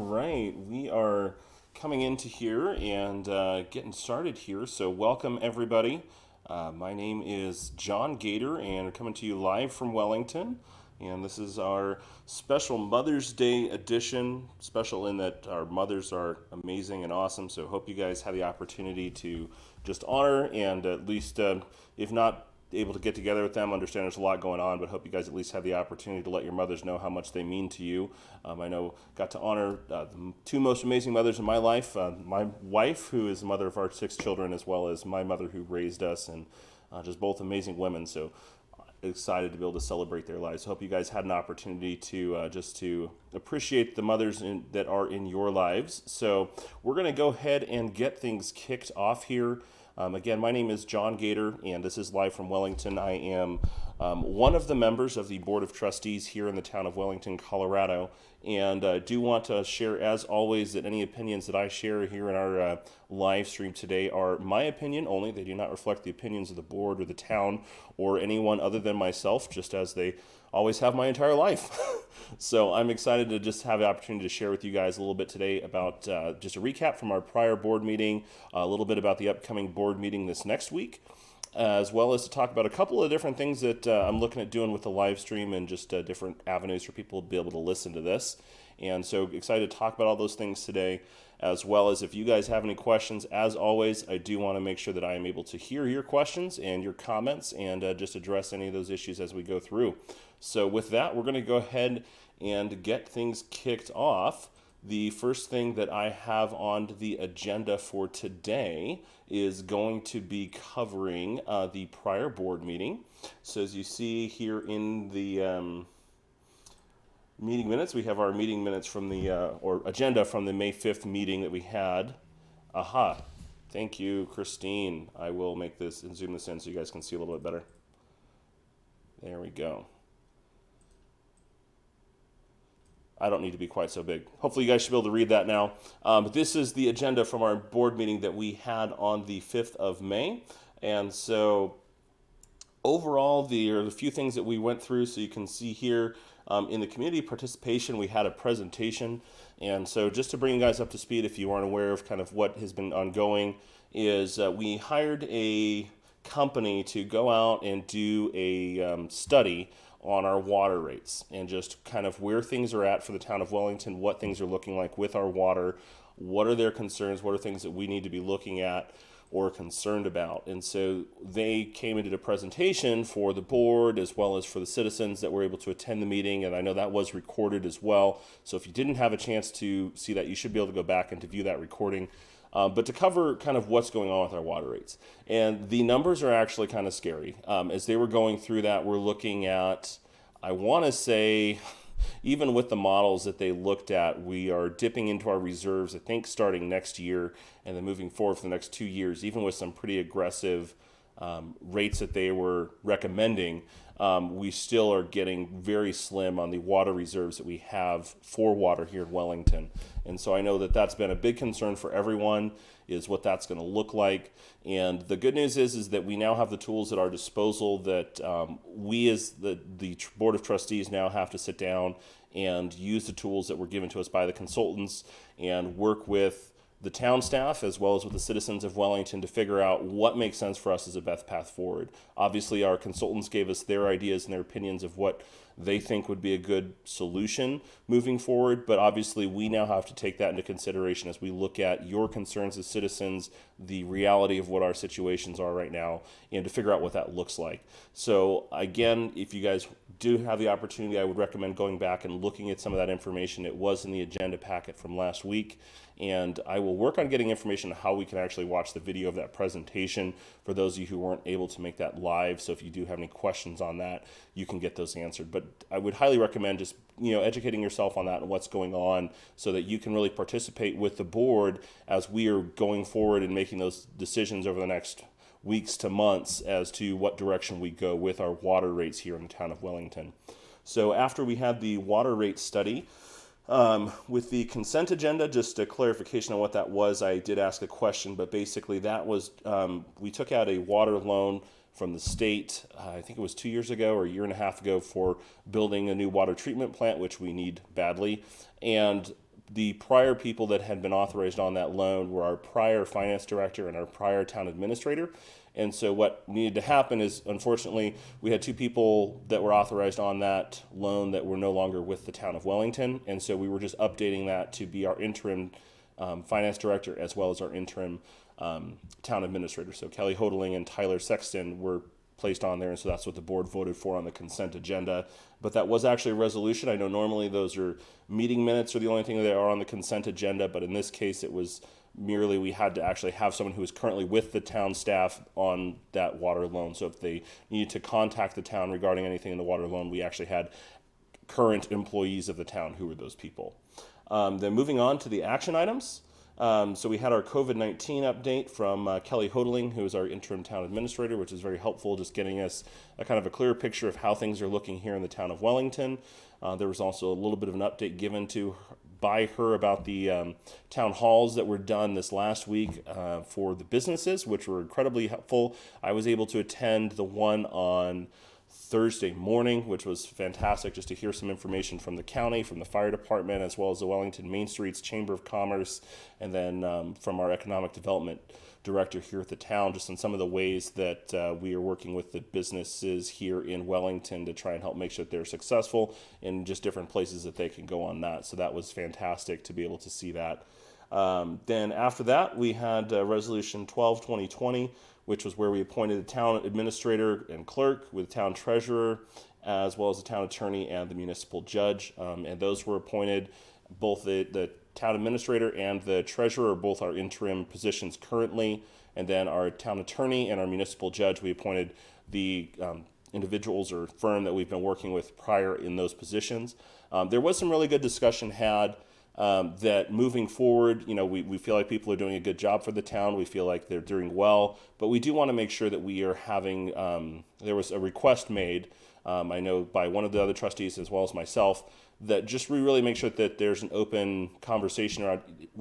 right, we are coming into here and getting started here. So, welcome everybody. My name is John Gator, and we're coming to you live from Wellington. And this is our special Mother's Day edition. Special in that our mothers are amazing and awesome. So, hope you guys have the opportunity to just honor and at least, if not able to get together with them. Understand there's a lot going on, but hope you guys at least have the opportunity to let your mothers know how much they mean to you. I know got to honor the two most amazing mothers in my life. My wife, who is the mother of our 6 children, as well as my mother, who raised us, and just both amazing women. So excited to be able to celebrate their lives. Hope you guys had an opportunity to just to appreciate the mothers that are in your lives. So we're going to go ahead and get things kicked off here. Again, my name is John Gator, and this is live from Wellington. I am one of the members of the Board of Trustees here in the town of Wellington, Colorado, and do want to share, as always, that any opinions that I share here in our live stream today are my opinion only. They do not reflect the opinions of the board or the town or anyone other than myself, just as they always have my entire life. So I'm excited to just have the opportunity to share with you guys a little bit today about just a recap from our prior board meeting, a little bit about the upcoming board meeting this next week, as well as to talk about a couple of different things that I'm looking at doing with the live stream and just different avenues for people to be able to listen to this. And so excited to talk about all those things today, as well as if you guys have any questions. As always, I do want to make sure that I am able to hear your questions and your comments and just address any of those issues as we go through. So with that, we're going to go ahead and get things kicked off. The first thing that I have on the agenda for today is going to be covering the prior board meeting. So as you see here in the meeting minutes, we have our meeting minutes from the, or agenda from the May 5th meeting that we had. Aha, thank you, Christine. I will make this and zoom this in so you guys can see a little bit better. There we go. I don't need to be quite so big. Hopefully you guys should be able to read that now. But this is the agenda from our board meeting that we had on the 5th of May. And so overall, there are a few things that we went through. So you can see here in the community participation, we had a presentation. And so just to bring you guys up to speed, if you aren't aware of kind of what has been ongoing, is we hired a company to go out and do a study on our water rates and just kind of where things are at for the town of Wellington, what things are looking like with our water, what are their concerns, what are things that we need to be looking at or concerned about. And so they came and did a presentation for the board as well as for the citizens that were able to attend the meeting, and I know that was recorded as well. So if you didn't have a chance to see that, you should be able to go back and to view that recording. But to cover kind of what's going on with our water rates. And the numbers are actually kind of scary. As they were going through that, we're looking at, I want to say, even with the models that they looked at, we are dipping into our reserves, I think, starting next year and then moving forward for the next 2 years, even with some pretty aggressive rates that they were recommending. We still are getting very slim on the water reserves that we have for water here in Wellington. And so I know that that's been a big concern for everyone, is what that's going to look like. And the good news is that we now have the tools at our disposal that we as the Board of Trustees now have to sit down and use the tools that were given to us by the consultants and work with the town staff as well as with the citizens of Wellington to figure out what makes sense for us as a best path forward. Obviously, our consultants gave us their ideas and their opinions of what they think would be a good solution moving forward, but obviously we now have to take that into consideration as we look at your concerns as citizens, the reality of what our situations are right now, and to figure out what that looks like. So again, if you guys do have the opportunity, I would recommend going back and looking at some of that information. It was in the agenda packet from last week, and I will work on getting information on how we can actually watch the video of that presentation for those of you who weren't able to make that live. So if you do have any questions on that, you can get those answered. But I would highly recommend just educating yourself on that and what's going on so that you can really participate with the board as we are going forward and making those decisions over the next weeks to months as to what direction we go with our water rates here in the town of Wellington. So after we had the water rate study, with the consent agenda, just a clarification on what that was, I did ask a question, but basically that was, we took out a water loan from the state, I think it was 2 years ago or a year and a half ago, for building a new water treatment plant, which we need badly. And the prior people that had been authorized on that loan were our prior finance director and our prior town administrator. And so what needed to happen is, unfortunately, we had two people that were authorized on that loan that were no longer with the town of Wellington. And so we were just updating that to be our interim finance director as well as our interim town administrator. So Kelly Hodling and Tyler Sexton were placed on there, and so that's what the board voted for on the consent agenda. But that was actually a resolution. I know normally those are meeting minutes are the only thing that are on the consent agenda, but in this case it was merely we had to actually have someone who is currently with the town staff on that water loan. So if they needed to contact the town regarding anything in the water loan, we actually had current employees of the town who were those people. Then moving on to the action items. So we had our COVID-19 update from Kelly Hodling, who is our interim town administrator, which is very helpful, just getting us a kind of a clearer picture of how things are looking here in the town of Wellington. There was also a little bit of an update given to by her about the town halls that were done this last week for the businesses, which were incredibly helpful. I was able to attend the one on Thursday morning, which was fantastic just to hear some information from the county, from the fire department, as well as the Wellington Main Streets Chamber of Commerce, and then from our economic development director here at the town, just on some of the ways that we are working with the businesses here in Wellington to try and help make sure that they're successful in just different places that they can go on that. So that was fantastic to be able to see that. Then after that, we had Resolution 12/2020, which was where we appointed the town administrator and clerk with the town treasurer, as well as the town attorney and the municipal judge. And those were appointed, both the town administrator and the treasurer are both our interim positions currently. And then our town attorney and our municipal judge, we appointed the individuals or firm that we've been working with prior in those positions. There was some really good discussion had that moving forward, we feel like people are doing a good job for the town. We feel like they're doing well, but we do want to make sure that we are having, there was a request made, I know by one of the other trustees as well as myself, that just we really make sure that there's an open conversation around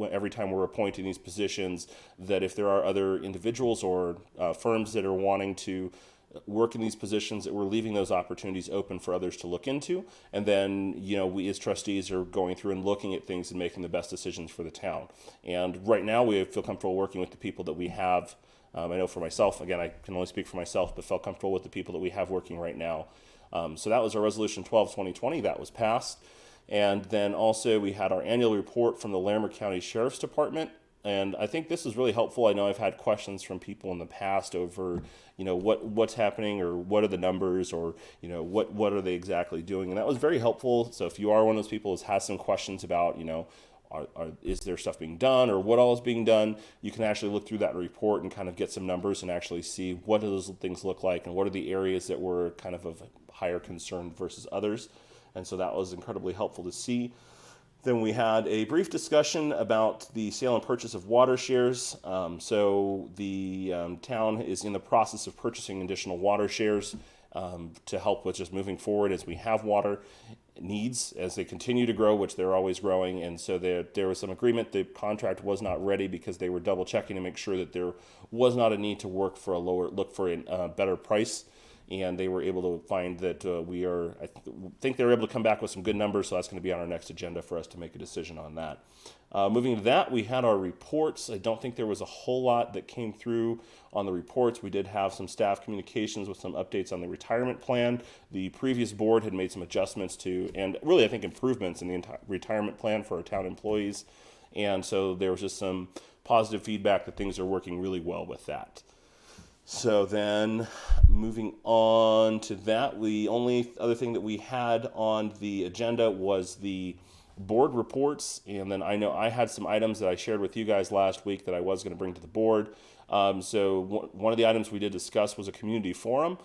every time we're appointing these positions, that if there are other individuals or firms that are wanting to work in these positions, that we're leaving those opportunities open for others to look into. And then, we as trustees are going through and looking at things and making the best decisions for the town. And right now we feel comfortable working with the people that we have. I know for myself, again, I can only speak for myself, but felt comfortable with the people that we have working right now. So that was our Resolution 12/2020. That was passed. And then also we had our annual report from the Larimer County Sheriff's Department. And I think this is really helpful. I know I've had questions from people in the past over, what's happening, or what are the numbers, or, what are they exactly doing? And that was very helpful. So if you are one of those people who has some questions about, is there stuff being done, or what all is being done, you can actually look through that report and kind of get some numbers and actually see what do those things look like and what are the areas that were kind of higher concern versus others. And so that was incredibly helpful to see. Then we had a brief discussion about the sale and purchase of water shares. So the town is in the process of purchasing additional water shares to help with just moving forward as we have water needs as they continue to grow, which they're always growing. And so there was some agreement. The contract was not ready because they were double checking to make sure that there was not a need to look for a better price. And they were able to find that I think they were able to come back with some good numbers, so that's going to be on our next agenda for us to make a decision on that. Moving to that, we had our reports. I don't think there was a whole lot that came through on the reports. We did have some staff communications with some updates on the retirement plan. The previous board had made some adjustments to, and really I think improvements in the entire retirement plan for our town employees. And so there was just some positive feedback that things are working really well with that. So then moving on to that, the only other thing that we had on the agenda was the board reports. And then I know I had some items that I shared with you guys last week that I was going to bring to the board. So one of the items we did discuss was a community forum.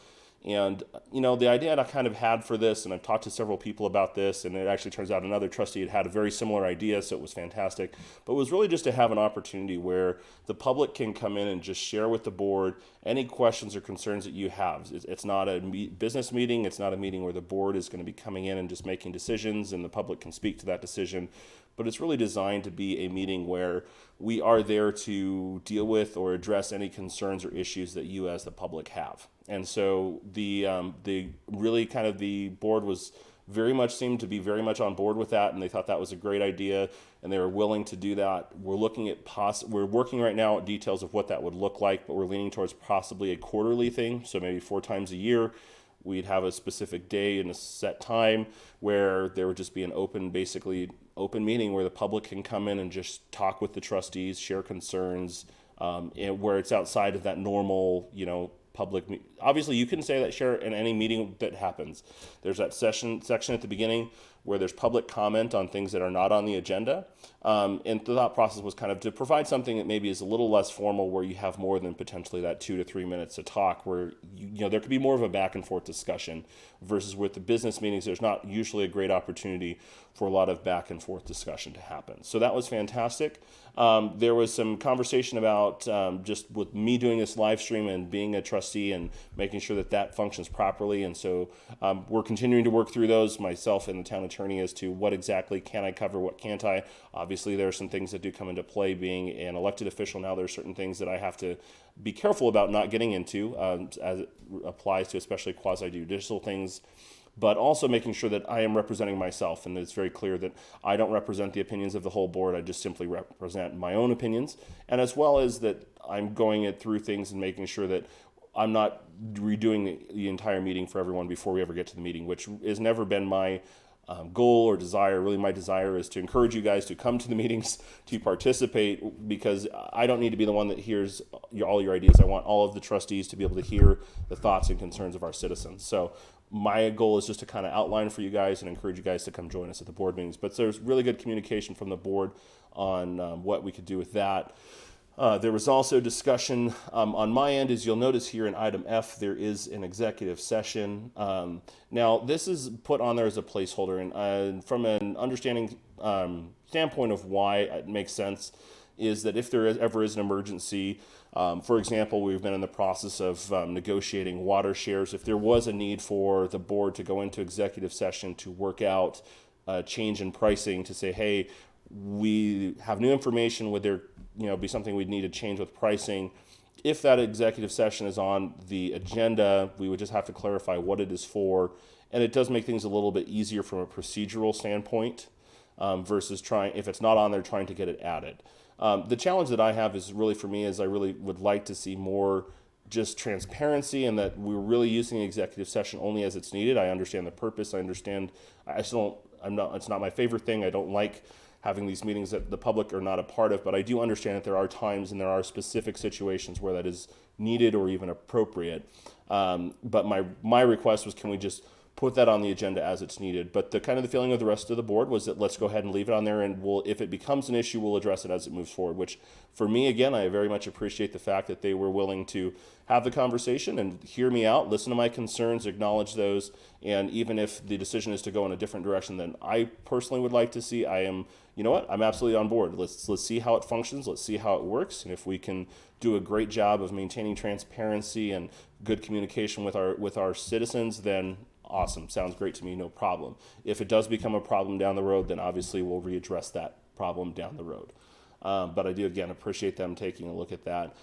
And, the idea I kind of had for this, and I've talked to several people about this, and it actually turns out another trustee had a very similar idea, so it was fantastic. But it was really just to have an opportunity where the public can come in and just share with the board any questions or concerns that you have. It's not a business meeting. It's not a meeting where the board is going to be coming in and just making decisions, and the public can speak to that decision. But it's really designed to be a meeting where we are there to deal with or address any concerns or issues that you as the public have. And so the really kind of the board was very much seemed to be very much on board with that, and they thought that was a great idea, and they were willing to do that. We're looking at we're working right now at details of what that would look like, but we're leaning towards possibly a quarterly thing, so maybe 4 times a year. We'd have a specific day and a set time where there would just be an basically open meeting where the public can come in and just talk with the trustees, share concerns, and where it's outside of that normal, public. Obviously, you can say that, share in any meeting that happens. There's that section at the beginning where there's public comment on things that are not on the agenda. And the thought process was kind of to provide something that maybe is a little less formal, where you have more than potentially that 2 to 3 minutes to talk, where there could be more of a back and forth discussion, versus with the business meetings, there's not usually a great opportunity for a lot of back and forth discussion to happen. So that was fantastic. There was some conversation about just with me doing this live stream and being a trustee and making sure that that functions properly. And so we're continuing to work through those, myself and the town attorney, as to what exactly can I cover, what can't I. Obviously, there are some things that do come into play. Being an elected official now, there are certain things that I have to be careful about not getting into as it applies to especially quasi-judicial things, but also making sure that I am representing myself, and that it's very clear that I don't represent the opinions of the whole board. I just simply represent my own opinions, and as well as that I'm going through things and making sure that I'm not redoing the entire meeting for everyone before we ever get to the meeting, which has never been my goal or desire. Really, my desire is to encourage you guys to come to the meetings, to participate, because I don't need to be the one that hears all your ideas. I want all of the trustees to be able to hear the thoughts and concerns of our citizens. So my goal is just to kind of outline for you guys and encourage you guys to come join us at the board meetings. But there's really good communication from the board on what we could do with that. There was also discussion on my end. As you'll notice here in item F, there is an executive session. Now, this is put on there as a placeholder, and from an understanding standpoint of why it makes sense, is that if there ever is an emergency, for example, we've been in the process of negotiating water shares. If there was a need for the board to go into executive session to work out a change in pricing, to say, hey, we have new information, would there be something we'd need to change with pricing? If that executive session is on the agenda, we would just have to clarify what it is for, and it does make things a little bit easier from a procedural standpoint, versus if it's not on there, trying to get it added. The challenge that I have is really, for me, is I really would like to see more just transparency, and that we're really using the executive session only as it's needed. I understand the purpose. It's not my favorite thing. I don't like having these meetings that the public are not a part of, but I do understand that there are times and there are specific situations where that is needed or even appropriate. But my request was, can we just put that on the agenda as it's needed? But the feeling of the rest of the board was that let's go ahead and leave it on there, and if it becomes an issue, we'll address it as it moves forward, which for me, again, I very much appreciate the fact that they were willing to have the conversation and hear me out, listen to my concerns, acknowledge those, and even if the decision is to go in a different direction than I personally would like to see, I'm absolutely on board. Let's see how it functions, let's see how it works, and if we can do a great job of maintaining transparency and good communication with our citizens, then awesome, sounds great to me, no problem. If it does become a problem down the road, then obviously we'll readdress that problem down the road. But I do, again, appreciate them taking a look at that.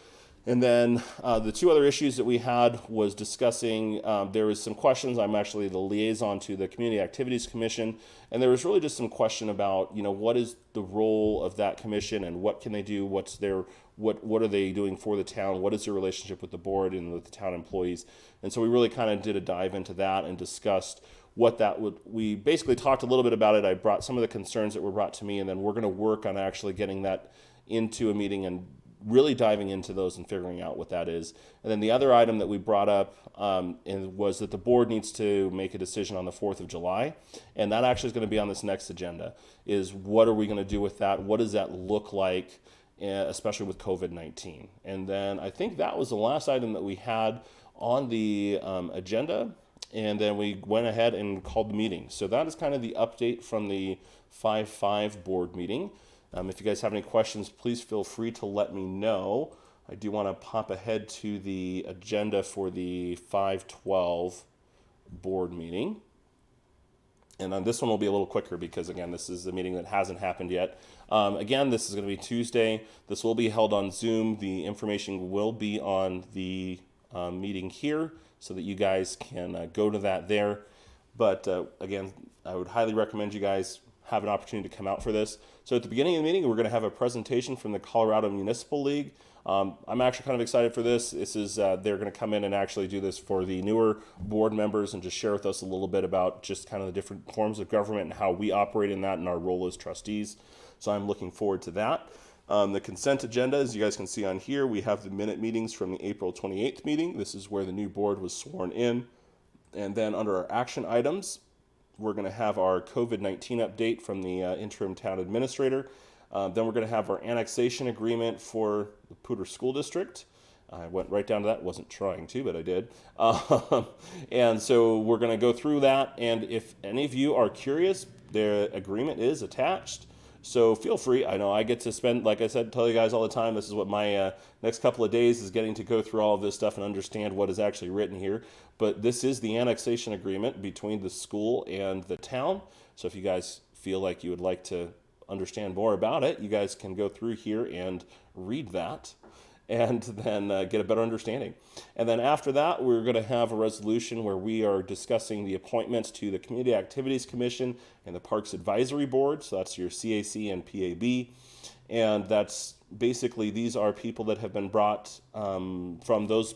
And then the 2 other issues that we had was discussing, there was some questions. I'm actually the liaison to the Community Activities Commission, and there was really just some question about, what is the role of that commission and what can they do? What are they doing for the town? What is their relationship with the board and with the town employees? And so we really kind of did a dive into that and discussed what that would. We basically talked a little bit about it. I brought some of the concerns that were brought to me, and then we're going to work on actually getting that into a meeting and really diving into those and figuring out what that is. And then the other item that we brought up was that the board needs to make a decision on the 4th of July. And that actually is going to be on this next agenda, is what are we going to do with that? What does that look like, especially with COVID-19? And then I think that was the last item that we had on the agenda. And then we went ahead and called the meeting. So that is kind of the update from the 5-5 board meeting. If you guys have any questions, please feel free to let me know. I do want to pop ahead to the agenda for the 5-12 board meeting. And on this one will be a little quicker because, again, this is a meeting that hasn't happened yet. Again, this is going to be Tuesday. This will be held on Zoom. The information will be on the meeting here so that you guys can go to that there. But again, I would highly recommend you guys have an opportunity to come out for this. So at the beginning of the meeting, we're going to have a presentation from the Colorado Municipal League. I'm actually kind of excited for this. This is they're going to come in and actually do this for the newer board members and just share with us a little bit about just kind of the different forms of government and how we operate in that and our role as trustees. So I'm looking forward to that. The consent agenda, as you guys can see on here, we have the minute meetings from the April 28th meeting. This is where the new board was sworn in. And then under our action items, we're going to have our COVID-19 update from the interim town administrator. Then we're going to have our annexation agreement for the Poudre School District. I went right down to that. Wasn't trying to, but I did. And so we're going to go through that. And if any of you are curious, the agreement is attached. So feel free. I know I get to spend, like I said, tell you guys all the time, this is what my next couple of days is, getting to go through all of this stuff and understand what is actually written here. But this is the annexation agreement between the school and the town. So if you guys feel like you would like to understand more about it, you guys can go through here and read that and then get a better understanding. And then after that, we're going to have a resolution where we are discussing the appointments to the Community Activities Commission and the Parks Advisory Board. So that's your CAC and PAB. And that's basically, these are people that have been brought from those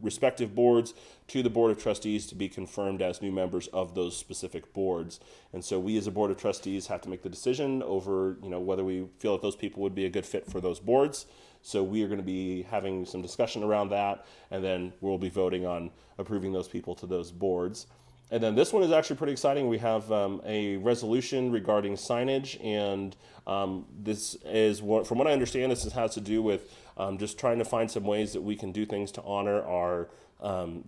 respective boards to the Board of Trustees to be confirmed as new members of those specific boards. And so we as a Board of Trustees have to make the decision over, whether we feel that those people would be a good fit for those boards. So we are going to be having some discussion around that, and then we'll be voting on approving those people to those boards. And then this one is actually pretty exciting. We have a resolution regarding signage, and this is, from what I understand, this has to do with just trying to find some ways that we can do things to honor our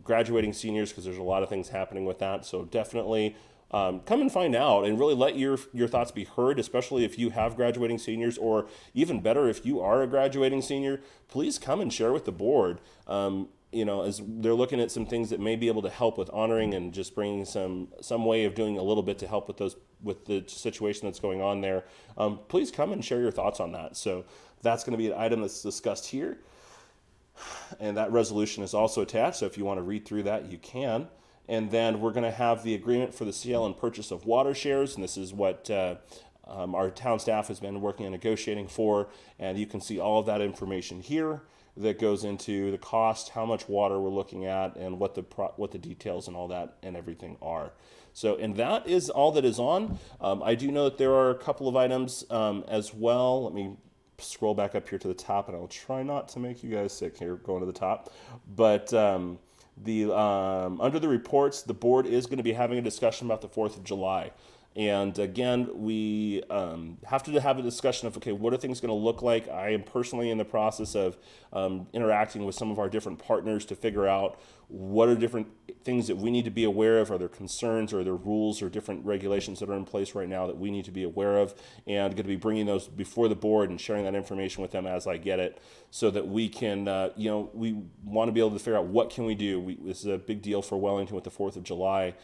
graduating seniors, because there's a lot of things happening with that. So definitely come and find out and really let your thoughts be heard, especially if you have graduating seniors, or even better, if you are a graduating senior, please come and share with the board. As they're looking at some things that may be able to help with honoring and just bringing some way of doing a little bit to help with the situation that's going on there. Please come and share your thoughts on that. So that's going to be an item that's discussed here. And that resolution is also attached. So if you want to read through that, you can. And then we're going to have the agreement for the sale and purchase of water shares. And this is what our town staff has been working on negotiating for. And you can see all of that information here that goes into the cost, how much water we're looking at, and what the details and all that and everything are. So, and that is all that is on. I do know that there are a couple of items as well. Let me scroll back up here to the top, and I'll try not to make you guys sick here going to the top. But under the reports, the board is going to be having a discussion about the 4th of July. And again, we have to have a discussion of, okay, what are things going to look like? I am personally in the process of interacting with some of our different partners to figure out what are different things that we need to be aware of. Are there concerns, or are there rules or different regulations that are in place right now that we need to be aware of? And going to be bringing those before the board and sharing that information with them as I get it, so that we can, we want to be able to figure out what can we do. This is a big deal for Wellington with the 4th of July.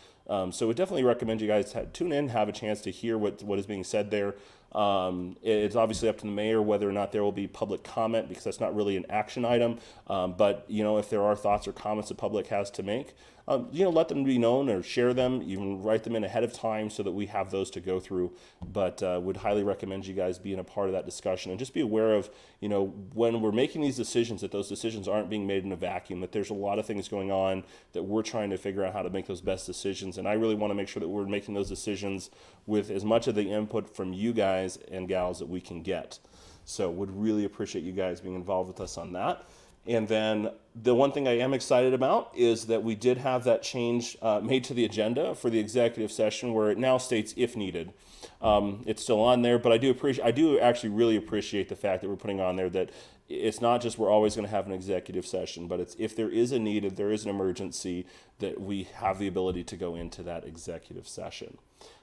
So we definitely recommend you guys tune in, have a chance to hear what is being said there. It's obviously up to the mayor whether or not there will be public comment, because that's not really an action item. But, if there are thoughts or comments the public has to make, let them be known or share them. You can write them in ahead of time so that we have those to go through. But would highly recommend you guys being a part of that discussion, and just be aware of, when we're making these decisions, that those decisions aren't being made in a vacuum, that there's a lot of things going on that we're trying to figure out how to make those best decisions. And I really want to make sure that we're making those decisions with as much of the input from you guys and gals that we can get. So would really appreciate you guys being involved with us on that. And then the one thing I am excited about is that we did have that change made to the agenda for the executive session, where it now states if needed. It's still on there, but I do actually really appreciate the fact that we're putting on there that it's not just we're always going to have an executive session, but it's if there is a need, if there is an emergency, that we have the ability to go into that executive session.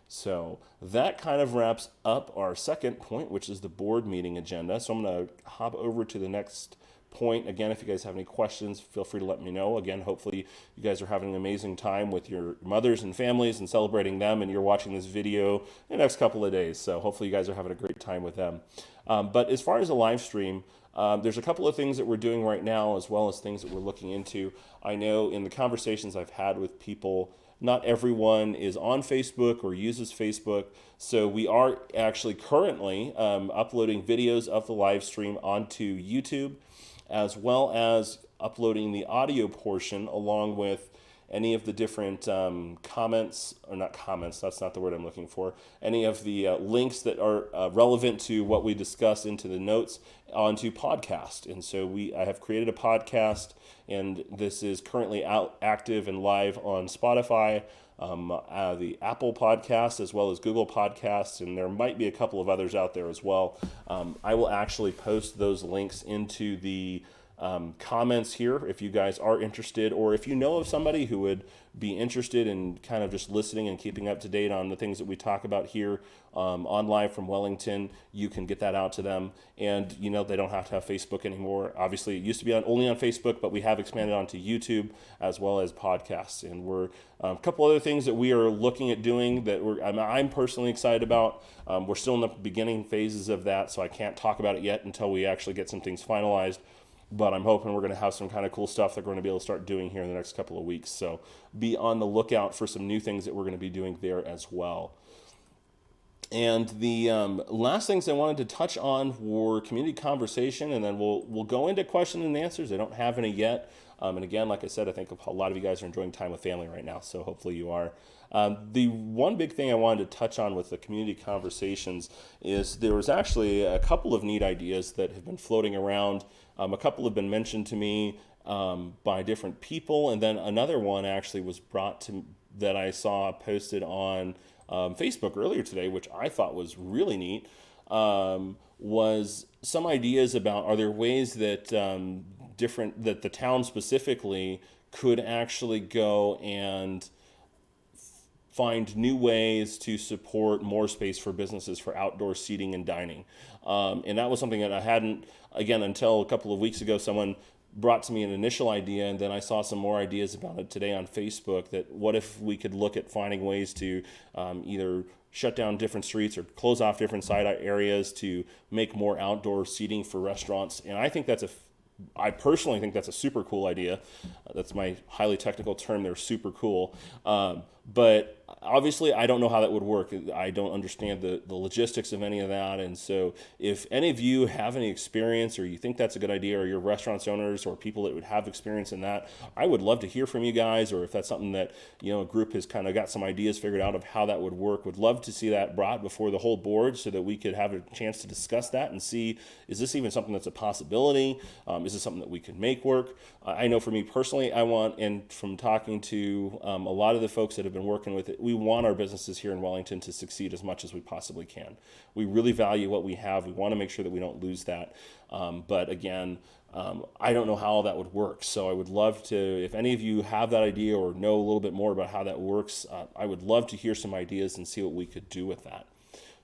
So that kind of wraps up our second point, which is the board meeting agenda. So I'm going to hop over to the next point. Again, if you guys have any questions, feel free to let me know. Again, hopefully you guys are having an amazing time with your mothers and families and celebrating them, and you're watching this video in the next couple of days. So hopefully you guys are having a great time with them. But as far as the live stream, there's a couple of things that we're doing right now, as well as things that we're looking into. I know in the conversations I've had with people not everyone is on Facebook or uses Facebook. So we are actually currently uploading videos of the live stream onto YouTube, as well as uploading the audio portion along with any of the different comments, or not comments, that's not the word I'm looking for, any of the links that are relevant to what we discuss into the notes onto podcast. And so I have created a podcast, and this is currently out active and live on Spotify, the Apple Podcast, as well as Google Podcasts, and there might be a couple of others out there as well. I will actually post those links into the comments here if you guys are interested, or if you know of somebody who would be interested in kind of just listening and keeping up to date on the things that we talk about here on Live from Wellington. You can get that out to them, and they don't have to have Facebook anymore. Obviously, it used to be only on Facebook, but we have expanded onto YouTube as well as podcasts, and we're a couple other things that we are looking at doing that I'm personally excited about. We're still in the beginning phases of that, so I can't talk about it yet until we actually get some things finalized. But I'm hoping we're going to have some kind of cool stuff that we're going to be able to start doing here in the next couple of weeks. So be on the lookout for some new things that we're going to be doing there as well. And the last things I wanted to touch on were community conversation, and then we'll go into questions and answers. I don't have any yet. And again, like I said, I think a lot of you guys are enjoying time with family right now, so hopefully you are. The one big thing I wanted to touch on with the community conversations is there was actually a couple of neat ideas that have been floating around. A couple have been mentioned to me by different people, and then another one actually was brought to that I saw posted on Facebook earlier today, which I thought was really neat. Was some ideas about, are there ways that that the town specifically could actually go and find new ways to support more space for businesses for outdoor seating and dining. And that was something that I hadn't, again, until a couple of weeks ago, someone brought to me an initial idea, and then I saw some more ideas about it today on Facebook, that what if we could look at finding ways to either shut down different streets or close off different side areas to make more outdoor seating for restaurants. And I personally think that's a super cool idea. That's my highly technical term. They're super cool. But obviously, I don't know how that would work. I don't understand the logistics of any of that. And so if any of you have any experience, or you think that's a good idea, or you're restaurant owners or people that would have experience in that, I would love to hear from you guys. Or if that's something that, a group has kind of got some ideas figured out of how that would work, would love to see that brought before the whole board so that we could have a chance to discuss that and see, is this even something that's a possibility? Is this something that we can make work? I know for me personally, and from talking to a lot of the folks that have been working with it, we want our businesses here in Wellington to succeed as much as we possibly can. We really value what we have. We want to make sure that we don't lose that. But again, I don't know how that would work. So I would love to, if any of you have that idea or know a little bit more about how that works, I would love to hear some ideas and see what we could do with that.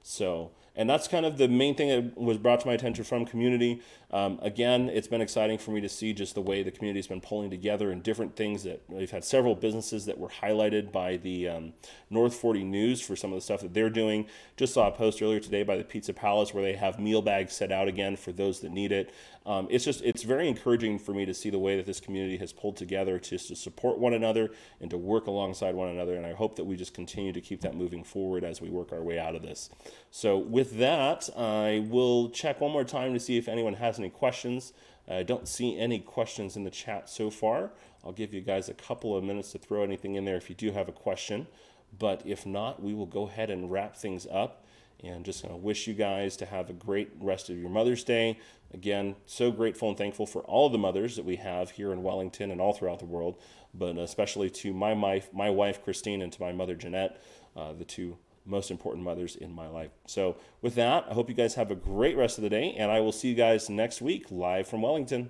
So, and that's kind of the main thing that was brought to my attention from community. Again, it's been exciting for me to see just the way the community's been pulling together and different things that we've had several businesses that were highlighted by the North 40 News for some of the stuff that they're doing. Just saw a post earlier today by the Pizza Palace where they have meal bags set out again for those that need it. It's very encouraging for me to see the way that this community has pulled together to support one another and to work alongside one another. And I hope that we just continue to keep that moving forward as we work our way out of this. So with that, I will check one more time to see if anyone has any questions. I don't see any questions in the chat so far. I'll give you guys a couple of minutes to throw anything in there if you do have a question. But if not, we will go ahead and wrap things up. And just going to wish you guys to have a great rest of your Mother's Day. Again, so grateful and thankful for all of the mothers that we have here in Wellington and all throughout the world, but especially to my wife, Christine, and to my mother, Jeanette, the two most important mothers in my life. So with that, I hope you guys have a great rest of the day, and I will see you guys next week live from Wellington.